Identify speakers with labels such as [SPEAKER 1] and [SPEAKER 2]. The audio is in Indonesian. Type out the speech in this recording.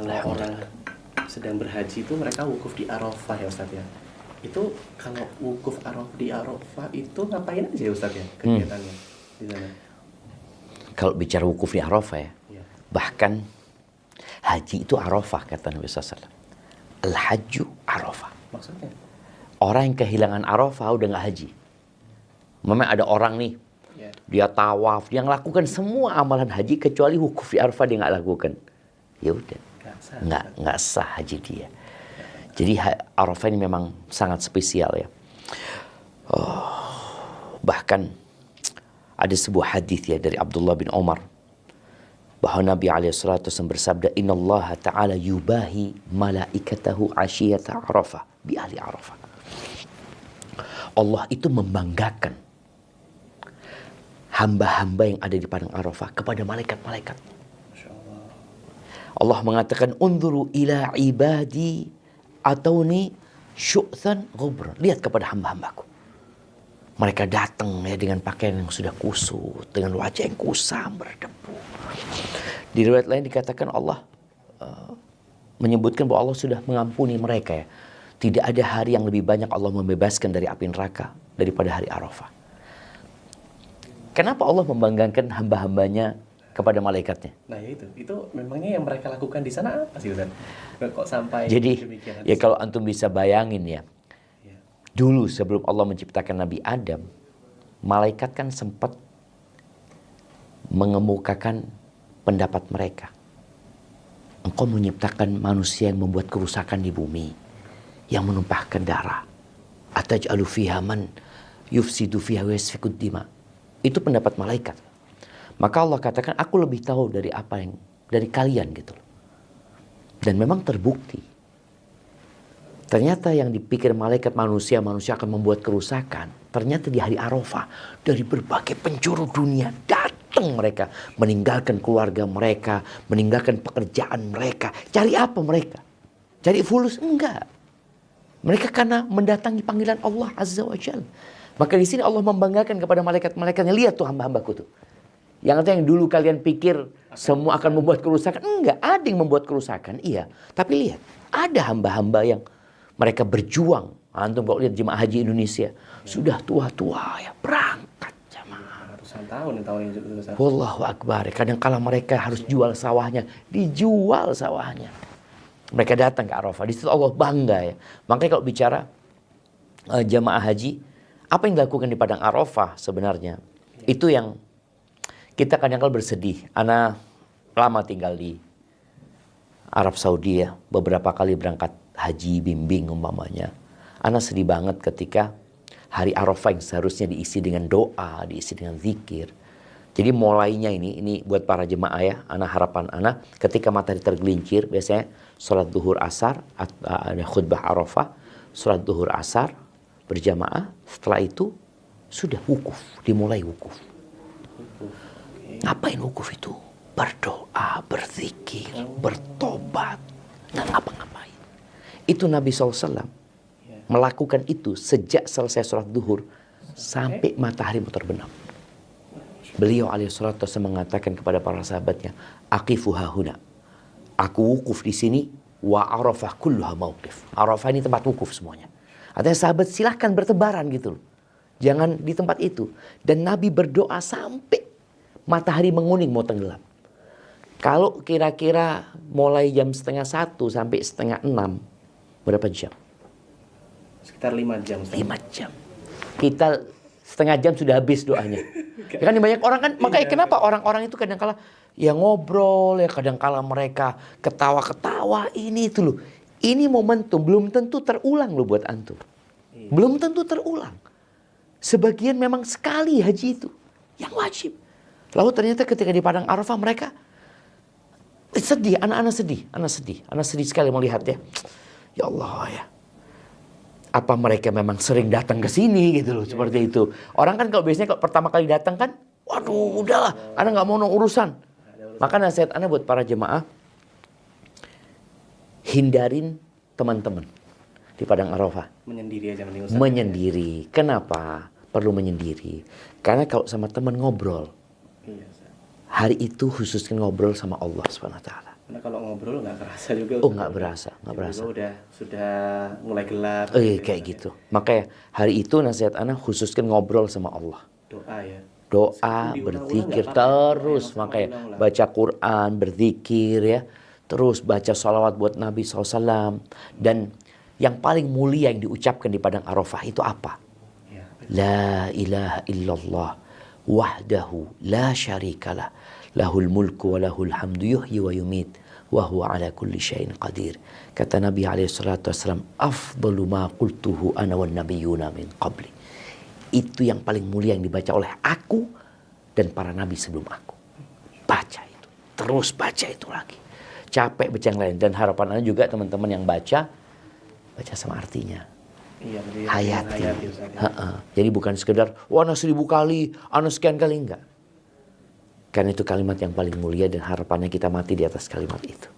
[SPEAKER 1] Kalau orang sedang berhaji itu mereka wukuf di Arafah ya Ustaz ya. Itu kalau wukuf di Arafah itu ngapain aja ya Ustaz ya kegiatannya di sana?
[SPEAKER 2] Kalau bicara wukuf di Arafah ya, bahkan haji itu Arafah kata Nabi SAW. Al-hajju Arafah.
[SPEAKER 1] Maksudnya?
[SPEAKER 2] Orang yang kehilangan Arafah udah nggak haji. Memang ada orang nih, dia tawaf, dia ngelakukan semua amalan haji kecuali wukuf di Arafah dia nggak lakukan. Ya udah, nggak sah haji dia. Jadi Arafah ini memang sangat spesial ya. Bahkan ada sebuah hadis ya dari Abdullah bin Umar bahwa Nabi SAW bersabda, Inna Allah Ta'ala yubahi malaikatahu asyiyata Arafah bi ahli Arafah. Allah itu membanggakan hamba-hamba yang ada di padang Arafah kepada malaikat-malaikat. Allah mengatakan, unzuru ila ibadi atawni syu'than ghubran. Lihat kepada hamba-hambaku. Mereka datang ya dengan pakaian yang sudah kusut, dengan wajah yang kusam berdebu. Di riwayat lain dikatakan Allah menyebutkan bahwa Allah sudah mengampuni mereka ya. Tidak ada hari yang lebih banyak Allah membebaskan dari api neraka daripada hari Arafah. Kenapa Allah membanggakan hamba-hambanya kepada malaikatnya?
[SPEAKER 1] Nah ya itu memangnya yang mereka lakukan di sana apa sih Ustaz? Kok sampai
[SPEAKER 2] jadi
[SPEAKER 1] demikian?
[SPEAKER 2] Ya kalau antum bisa bayangin ya, dulu sebelum Allah menciptakan Nabi Adam, malaikat kan sempat mengemukakan pendapat mereka. Engkau menciptakan manusia yang membuat kerusakan di bumi, yang menumpahkan darah. Ataj'alu fiha man yufsidu fiha wa yasfikud dima. Itu pendapat malaikat. Maka Allah katakan, aku lebih tahu dari apa yang dari kalian gitu. Dan memang terbukti. Ternyata yang dipikir malaikat manusia akan membuat kerusakan. Ternyata di hari Arafah, dari berbagai penjuru dunia datang mereka, meninggalkan keluarga mereka, meninggalkan pekerjaan mereka. Cari apa mereka? Cari fulus? Enggak. Mereka karena mendatangi panggilan Allah Azza wa Jalla. Maka di sini Allah membanggakan kepada malaikat-malaikatnya, lihat tuh hamba-hambaku tuh. Yang dulu kalian pikir semua akan membuat kerusakan. Enggak, ada yang membuat kerusakan, iya. Tapi lihat, ada hamba-hamba yang mereka berjuang. Antum kalau lihat jemaah haji Indonesia, sudah tua-tua ya, berangkat jemaah.
[SPEAKER 1] Ratusan tahun yang juga.
[SPEAKER 2] Wallahu Akbar. Kadang-kala mereka harus jual sawahnya, dijual sawahnya. Mereka datang ke Arafah, di situ Allah bangga ya. Makanya kalau bicara jemaah haji, apa yang dilakukan di padang Arafah sebenarnya, itu yang kita kadang-kala bersedih. Ana lama tinggal di Arab Saudi ya, beberapa kali berangkat haji bimbing umpamanya. Ana sedih banget ketika hari Arafah yang seharusnya diisi dengan doa, diisi dengan zikir. Jadi mulainya ini buat para jemaah ya, harapan ana ketika matahari tergelincir, biasanya sholat duhur asar, ada khutbah Arafah, sholat duhur asar berjamaah, setelah itu sudah wukuf, dimulai wukuf. Ngapain wukuf itu? Berdoa, berzikir, bertobat, nggak ngapa-ngapain. Itu Nabi SAW melakukan itu sejak selesai sholat duhur sampai matahari mau terbenam. Beliau alaihissalatu wassalam mengatakan kepada para sahabatnya, aqifu hahuna. Aku wukuf di sini, wa Arafah kulluha mauqif. Arafah ini tempat wukuf semuanya. Artinya sahabat silahkan bertebaran gitu loh. Jangan di tempat itu. Dan Nabi berdoa sampai matahari menguning mau tenggelam. Kalau kira-kira mulai jam 12:30 sampai 5:30, berapa jam?
[SPEAKER 1] Sekitar 5 jam.
[SPEAKER 2] 5 jam. Kita setengah jam sudah habis doanya. Ya kan banyak orang kan, makanya kenapa orang-orang itu kadang-kala ya ngobrol, ya kadang-kala mereka ketawa-ketawa, ini itu loh. Ini momentum, belum tentu terulang loh buat antum. Belum tentu terulang. Sebagian memang sekali haji itu yang wajib. Lalu ternyata ketika di padang Arafah mereka sedih, anak-anak sedih. Anak sedih sekali melihat ya. Ya Allah ya. Apa mereka memang sering datang ke sini gitu loh, seperti itu. Orang kan kalau biasanya kalau pertama kali datang kan, waduh udahlah, anak nggak mau urusan. Maka nasihat anak buat para jemaah, hindarin teman-teman di padang Arafah.
[SPEAKER 1] Menyendiri aja mending Ustaz.
[SPEAKER 2] Menyendiri. Kenapa perlu menyendiri? Karena kalau sama teman ngobrol, hari itu khususnya ngobrol sama Allah SWT.
[SPEAKER 1] Karena kalau ngobrol nggak kerasa juga.
[SPEAKER 2] Oh, nggak berasa, nggak
[SPEAKER 1] Tiba-tiba
[SPEAKER 2] berasa.
[SPEAKER 1] sudah mulai gelap.
[SPEAKER 2] Kayak gitu. Makanya hari itu nasihat anak khususkan ngobrol sama Allah.
[SPEAKER 1] Doa ya.
[SPEAKER 2] Doa,
[SPEAKER 1] Meskipun diulang-ulang
[SPEAKER 2] berzikir
[SPEAKER 1] nggak apa-apa, ya.
[SPEAKER 2] terus,
[SPEAKER 1] Doa yang
[SPEAKER 2] makanya
[SPEAKER 1] sama-sama
[SPEAKER 2] baca Quran, berzikir ya, terus baca salawat buat Nabi SAW. Dan yang paling mulia yang diucapkan di padang Arafah itu apa?
[SPEAKER 1] Ya,
[SPEAKER 2] La ilaha illallah wahdahu la syarikalah lahul mulku wa lahul hamdu yuhyi wa yumit wa huwa ala kulli syai'in qadir. Kata Nabi SAW, afdalu ma qultuhu ana wan nabiyyuna min qabli. Itu yang paling mulia yang dibaca oleh aku dan para nabi sebelum aku. Baca itu. Terus baca itu lagi. Capek baca yang lain. Dan harapan Anda juga teman-teman yang baca sama artinya.
[SPEAKER 1] Iya,
[SPEAKER 2] Hayati.
[SPEAKER 1] Ustaz, ya.
[SPEAKER 2] Jadi bukan sekedar, wah ana 1000 kali, ana sekian kali, enggak. Karena itu kalimat yang paling mulia dan harapannya kita mati di atas kalimat itu.